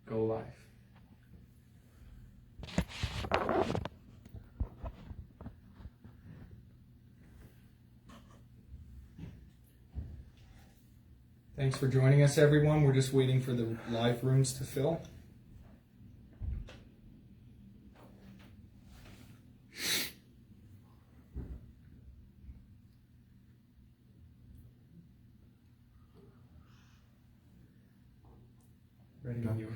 Go live. Thanks for joining us, everyone. We're just waiting for the live rooms to fill. Ready when you are.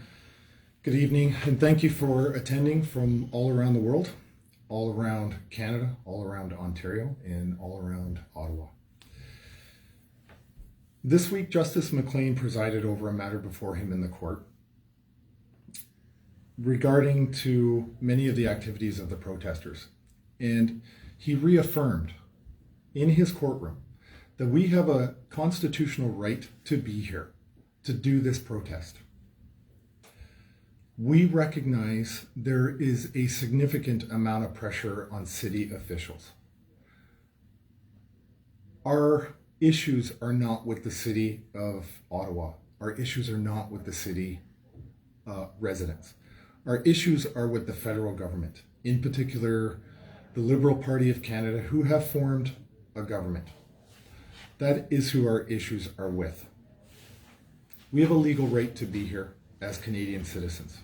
Good evening, and thank you for attending from all around the world, all around Canada, all around Ontario, and all around Ottawa. This week, Justice McLean presided over a matter before him in the court regarding to many of the activities of the protesters. And he reaffirmed in his courtroom that we have a constitutional right to be here, to do this protest. We recognize there is a significant amount of pressure on city officials. Our issues are not with the city of Ottawa. Our issues are not with the city residents. Our issues are with the federal government, in particular, the Liberal Party of Canada, who have formed a government. That is who our issues are with. We have a legal right to be here as Canadian citizens.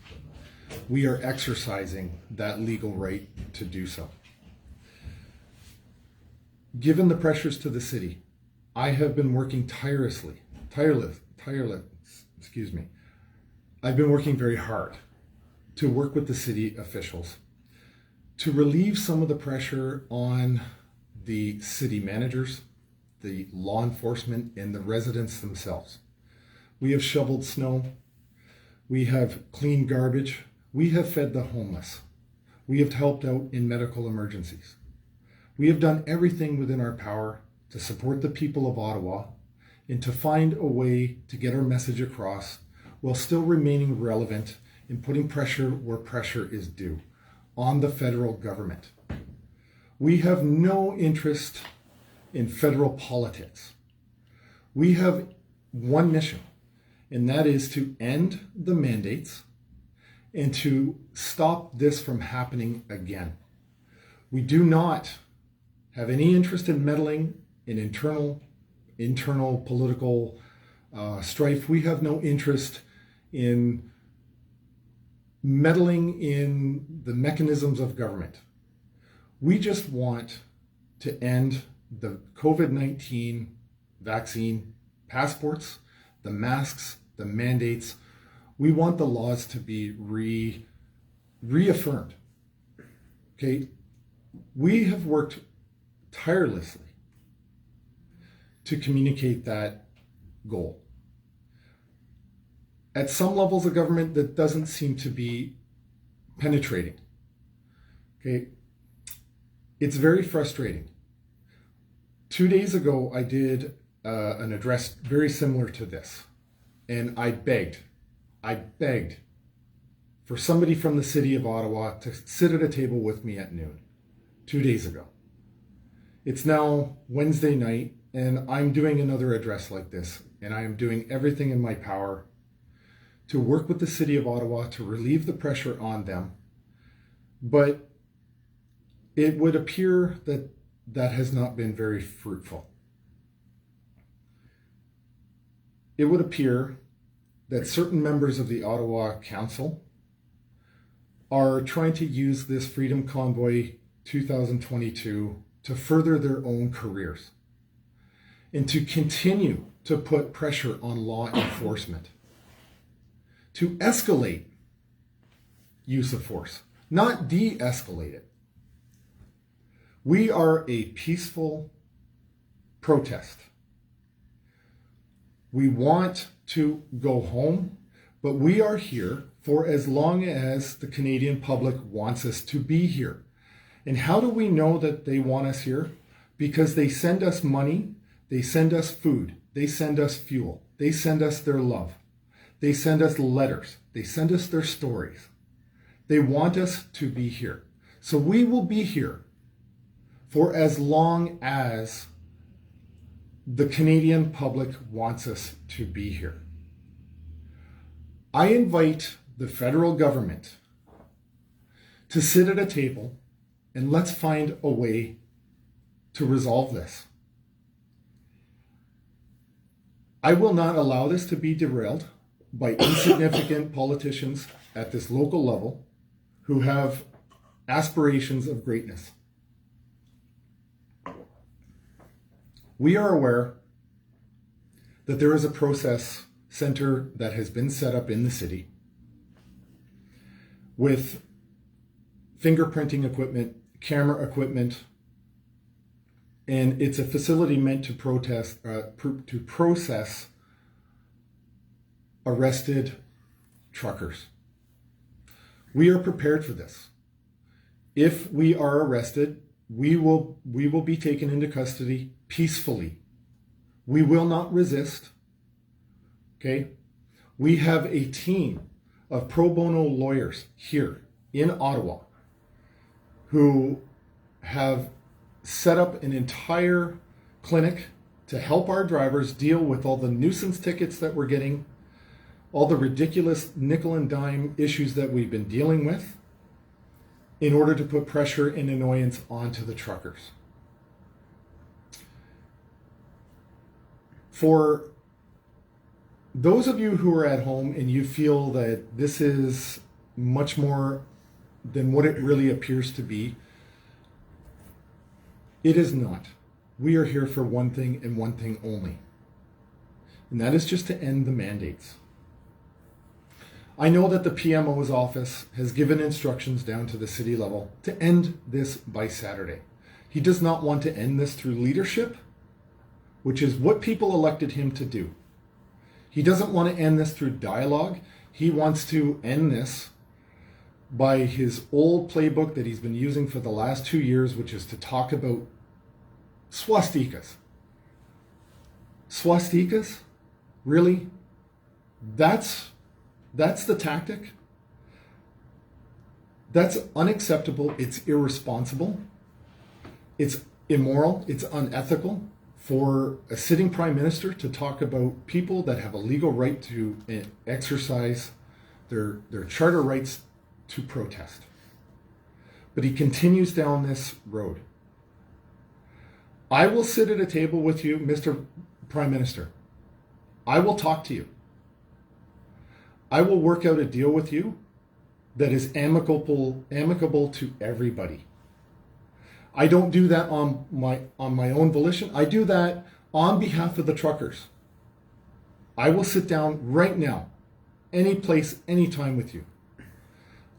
We are exercising that legal right to do so. Given the pressures to the city, I have been working tireless. I've been working very hard to work with the city officials to relieve some of the pressure on the city managers, the law enforcement, and the residents themselves. We have shoveled snow. We have cleaned garbage. We have fed the homeless. We have helped out in medical emergencies. We have done everything within our power to support the people of Ottawa and to find a way to get our message across while still remaining relevant and putting pressure where pressure is due on the federal government. We have no interest in federal politics. We have one mission, and that is to end the mandates and to stop this from happening again. We do not have any interest in meddling in internal political strife. We have no interest in meddling in the mechanisms of government. We just want to end the COVID-19 vaccine passports, the masks, the mandates. We want the laws to be reaffirmed. Okay, we have worked tirelessly to communicate that goal. At some levels of government, that doesn't seem to be penetrating. Okay, it's very frustrating. 2 days ago, I did an address very similar to this, and I begged for somebody from the city of Ottawa to sit at a table with me at noon 2 days ago. It's now Wednesday night, and I'm doing another address like this, and I am doing everything in my power to work with the city of Ottawa to relieve the pressure on them. But it would appear that that has not been very fruitful. It would appear that certain members of the Ottawa Council are trying to use this Freedom Convoy 2022 to further their own careers and to continue to put pressure on law enforcement, to escalate use of force, not de-escalate it. We are a peaceful protest. We want to go home, but we are here for as long as the Canadian public wants us to be here. And how do we know that they want us here? Because they send us money, they send us food, they send us fuel, they send us their love, they send us letters, they send us their stories. They want us to be here. So we will be here for as long as the Canadian public wants us to be here. I invite the federal government to sit at a table and let's find a way to resolve this. I will not allow this to be derailed by insignificant politicians at this local level who have aspirations of greatness. We are aware that there is a process center that has been set up in the city with fingerprinting equipment, camera equipment, and it's a facility meant to process arrested truckers. We are prepared for this. If we are arrested, we will be taken into custody peacefully. We will not resist. Okay? We have a team of pro bono lawyers here in Ottawa who have set up an entire clinic to help our drivers deal with all the nuisance tickets that we're getting, all the ridiculous nickel and dime issues that we've been dealing with, in order to put pressure and annoyance onto the truckers. For those of you who are at home and you feel that this is much more than what it really appears to be, it is not. We are here for one thing and one thing only, and that is just to end the mandates. I know that the PMO's office has given instructions down to the city level to end this by Saturday. He does not want to end this through leadership, which is what people elected him to do. He doesn't want to end this through dialogue. He wants to end this by his old playbook that he's been using for the last 2 years, which is to talk about swastikas. Swastikas? Really? That's the tactic? That's unacceptable. It's irresponsible. It's immoral. It's unethical for a sitting prime minister to talk about people that have a legal right to exercise their charter rights to protest. But he continues down this road. I will sit at a table with you, Mr. Prime Minister. I will talk to you. I will work out a deal with you that is amicable to everybody. I don't do that on my own volition. I do that on behalf of the truckers. I will sit down right now, any place, any time with you.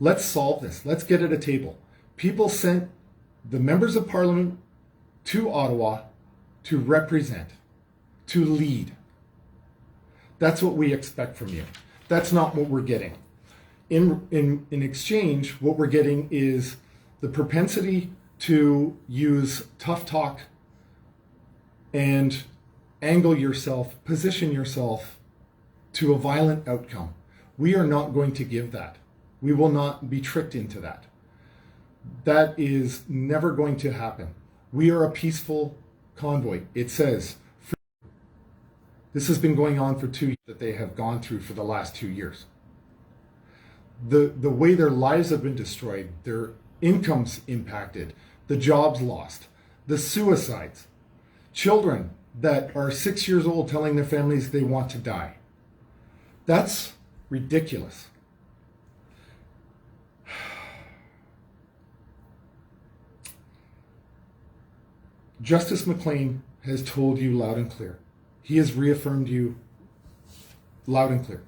Let's solve this. Let's get at a table. People sent the members of parliament to Ottawa to represent, to lead. That's what we expect from you. That's not what we're getting. In exchange, what we're getting is the propensity to use tough talk and angle yourself, position yourself to a violent outcome. We are not going to give that. We will not be tricked into that. That is never going to happen. We are a peaceful convoy. It says, this has been going on for 2 years that they have gone through for the last 2 years. The way their lives have been destroyed, their incomes impacted, the jobs lost, the suicides, children that are 6 years old telling their families they want to die. That's ridiculous. Justice McLean has told you loud and clear. He has reaffirmed you loud and clear.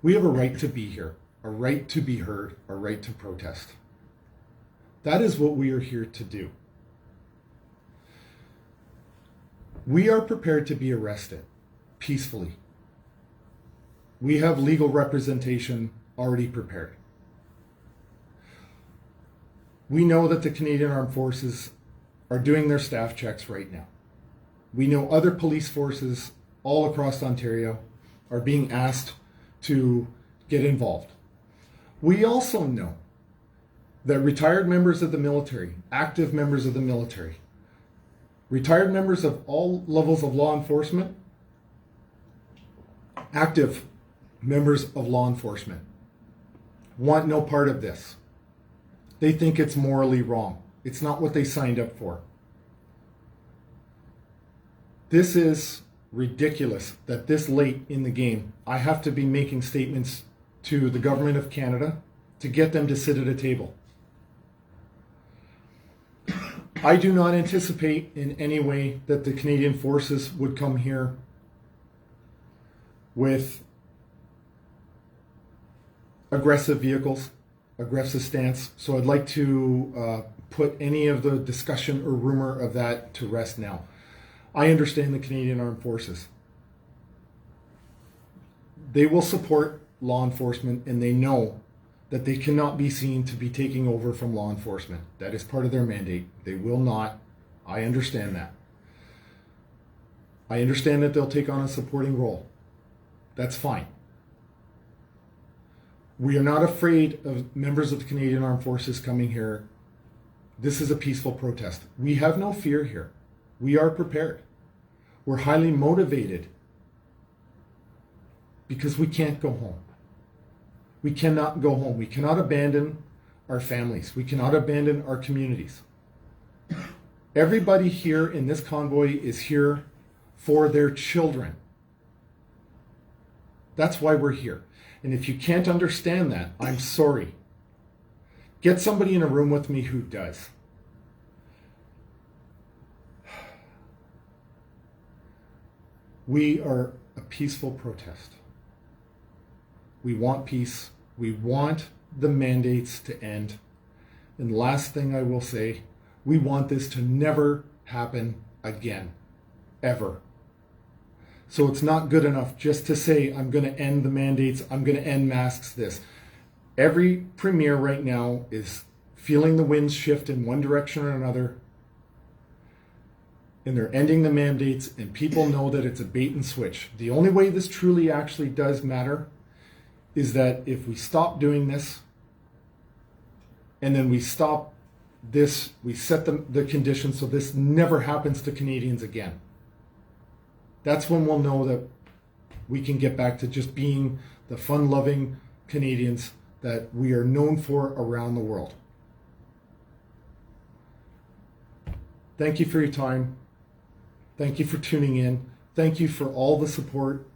We have a right to be here, a right to be heard, a right to protest. That is what we are here to do. We are prepared to be arrested peacefully. We have legal representation already prepared. We know that the Canadian Armed Forces are doing their staff checks right now. We know other police forces all across Ontario are being asked to get involved. We also know that retired members of the military, active members of the military, retired members of all levels of law enforcement, active members of law enforcement want no part of this. They think it's morally wrong. It's not what they signed up for. This is ridiculous that this late in the game, I have to be making statements to the government of Canada to get them to sit at a table. I do not anticipate in any way that the Canadian Forces would come here with aggressive vehicles, aggressive stance. So I'd like to put any of the discussion or rumor of that to rest now. I understand the Canadian Armed Forces. They will support law enforcement, and they know that they cannot be seen to be taking over from law enforcement. That is part of their mandate. They will not. I understand that. I understand that they'll take on a supporting role. That's fine. We are not afraid of members of the Canadian Armed Forces coming here. This is a peaceful protest. We have no fear here. We are prepared. We're highly motivated because we can't go home. We cannot go home. We cannot abandon our families. We cannot abandon our communities. Everybody here in this convoy is here for their children. That's why we're here. And if you can't understand that, I'm sorry. Get somebody in a room with me who does. We are a peaceful protest. We want peace. We want the mandates to end. And last thing I will say, we want this to never happen again, ever. So it's not good enough just to say, I'm going to end the mandates, I'm going to end masks, this. Every premier right now is feeling the winds shift in one direction or another, and they're ending the mandates, and people know that it's a bait and switch. The only way this truly actually does matter is that if we stop doing this, and then we stop this, we set the conditions so this never happens to Canadians again. That's when we'll know that we can get back to just being the fun-loving Canadians that we are known for around the world. Thank you for your time. Thank you for tuning in. Thank you for all the support.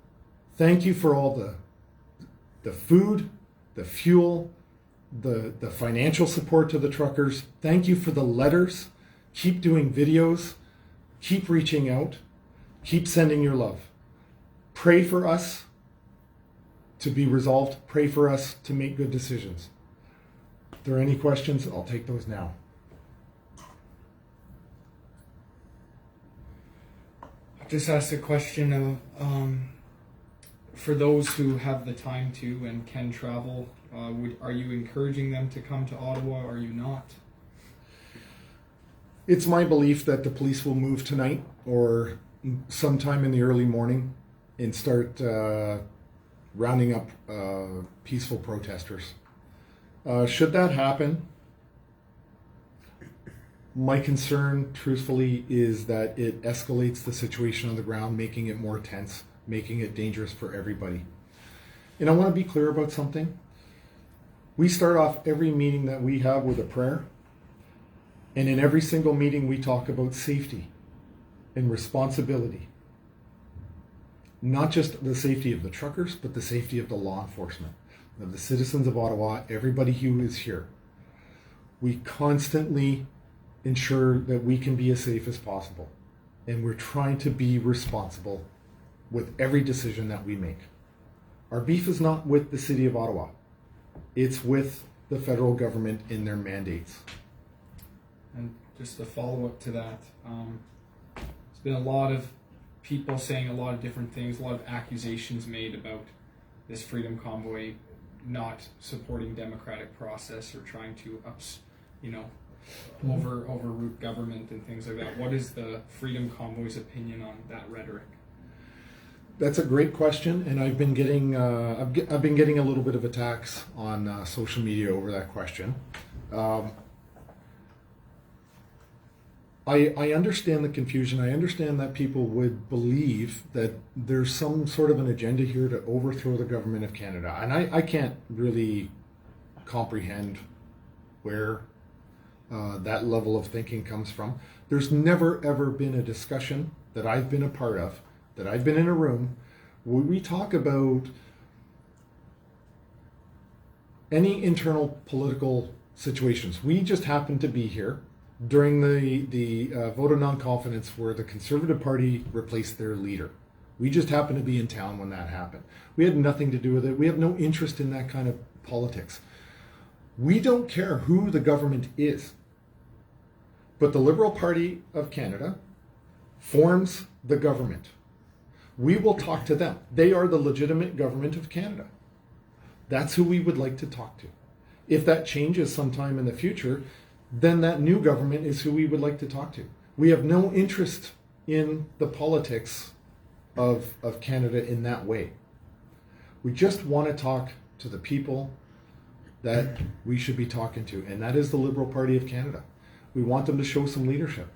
Thank you for all the food, the fuel, the financial support to the truckers. Thank you for the letters. Keep doing videos. Keep reaching out. Keep sending your love. Pray for us to be resolved. Pray for us to make good decisions. If there are any questions, I'll take those now. I'll just ask a question of, for those who have the time to and can travel, are you encouraging them to come to Ottawa, or are you not? It's my belief that the police will move tonight or sometime in the early morning and start rounding up peaceful protesters. Should that happen, my concern, truthfully, is that it escalates the situation on the ground, making it more tense, making it dangerous for everybody. And I want to be clear about something. We start off every meeting that we have with a prayer, and in every single meeting we talk about safety and responsibility. Not just the safety of the truckers, but the safety of the law enforcement, of the citizens of Ottawa, everybody who is here. We constantly ensure that we can be as safe as possible, and we're trying to be responsible with every decision that we make. Our beef is not with the city of Ottawa. It's with the federal government in their mandates. And just a follow-up to that, there's been a lot of people saying a lot of different things, a lot of accusations made about this Freedom Convoy not supporting democratic process or trying to overroot government and things like that. What is the Freedom Convoy's opinion on that rhetoric? That's a great question, and I've been getting I've been getting a little bit of attacks on social media over that question. I understand the confusion. I understand that people would believe that there's some sort of an agenda here to overthrow the government of Canada. And I can't really comprehend where that level of thinking comes from. There's never, ever been a discussion that I've been a part of, that I've been in a room, where we talk about any internal political situations. We just happened to be here during the vote of non-confidence where the Conservative Party replaced their leader. We just happened to be in town when that happened. We had nothing to do with it. We have no interest in that kind of politics. We don't care who the government is. But the Liberal Party of Canada forms the government. We will talk to them. They are the legitimate government of Canada. That's who we would like to talk to. If that changes sometime in the future, then that new government is who we would like to talk to. We have no interest in the politics of Canada in that way. We just want to talk to the people that we should be talking to, and that is the Liberal Party of Canada. We want them to show some leadership.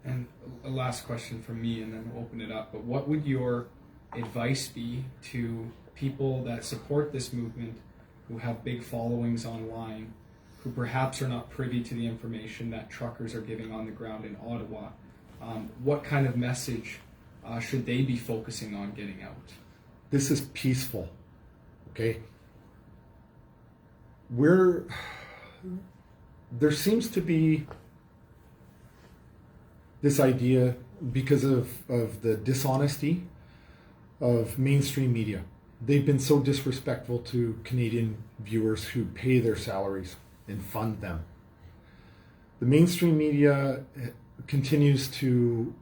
And a last question from me, and then we'll open it up. But what would your advice be to people that support this movement, who have big followings online, who perhaps are not privy to the information that truckers are giving on the ground in Ottawa? What kind of message should they be focusing on getting out? This is peaceful, okay? There seems to be this idea, because of the dishonesty of mainstream media. They've been so disrespectful to Canadian viewers who pay their salaries and fund them. The mainstream media continues to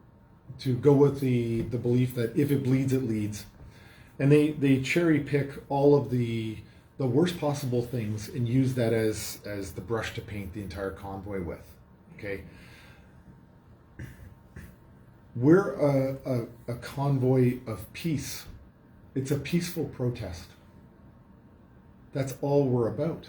go with the belief that if it bleeds, it leads. And they cherry pick all of the worst possible things and use that as the brush to paint the entire convoy with. Okay? We're a convoy of peace. It's a peaceful protest. That's all we're about.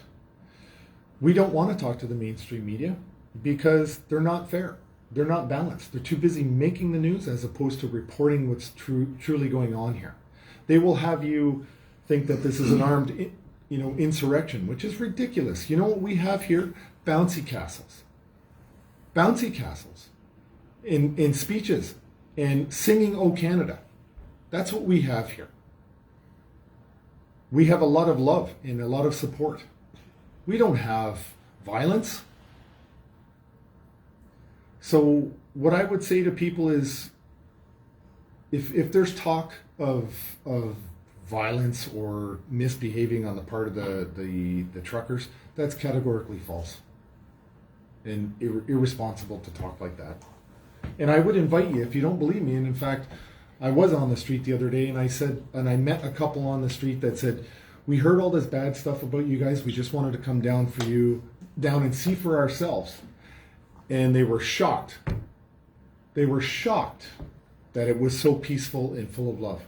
We don't want to talk to the mainstream media because they're not fair. They're not balanced. They're too busy making the news as opposed to reporting what's truly going on here. They will have you think that this is an armed insurrection, which is ridiculous. You know what we have here? Bouncy castles. Bouncy castles in speeches and singing "O Canada." That's what we have here. We have a lot of love and a lot of support. We don't have violence. So what I would say to people is, if there's talk of violence or misbehaving on the part of the truckers, that's categorically false and irresponsible to talk like that. And I would invite you, if you don't believe me, and in fact, I was on the street the other day and I met a couple on the street that said, "We heard all this bad stuff about you guys. We just wanted to come down and see for ourselves." And they were shocked. They were shocked that it was so peaceful and full of love.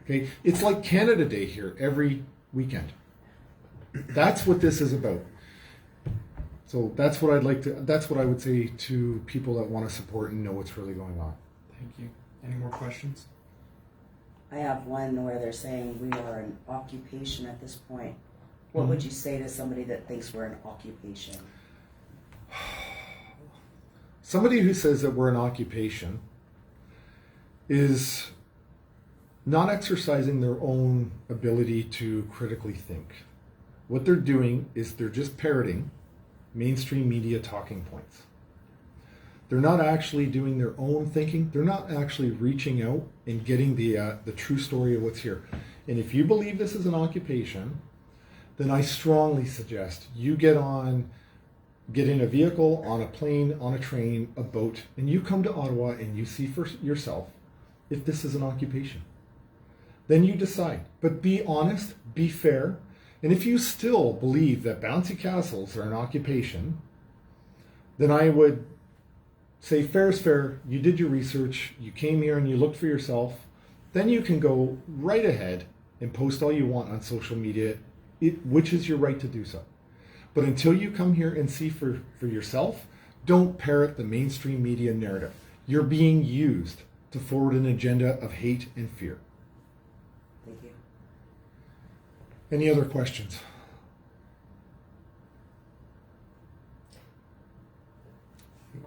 Okay? It's like Canada Day here every weekend. That's what this is about. So that's what I would say to people that want to support and know what's really going on. Thank you. Any more questions? I have one where they're saying we are an occupation at this point. What would you say to somebody that thinks we're an occupation? Somebody who says that we're an occupation is not exercising their own ability to critically think. What they're doing is they're just parroting mainstream media talking points. They're not actually doing their own thinking. They're not actually reaching out and getting the true story of what's here. And if you believe this is an occupation, then I strongly suggest you get in a vehicle, on a plane, on a train, a boat, and you come to Ottawa and you see for yourself if this is an occupation. Then you decide. But be honest, be fair, and if you still believe that bouncy castles are an occupation, then I would say fair is fair. You did your research, you came here and you looked for yourself. Then you can go right ahead and post all you want on social media, which is your right to do so. But until you come here and see for yourself, Don't parrot the mainstream media narrative. You're being used to forward an agenda of hate and fear. Thank you. Any other questions?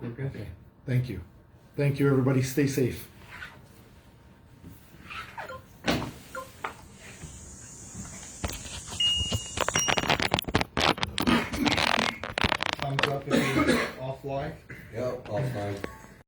We're good. Okay. Thank you. Thank you, everybody. Stay safe. Thumbs up if you're offline. Yep, offline.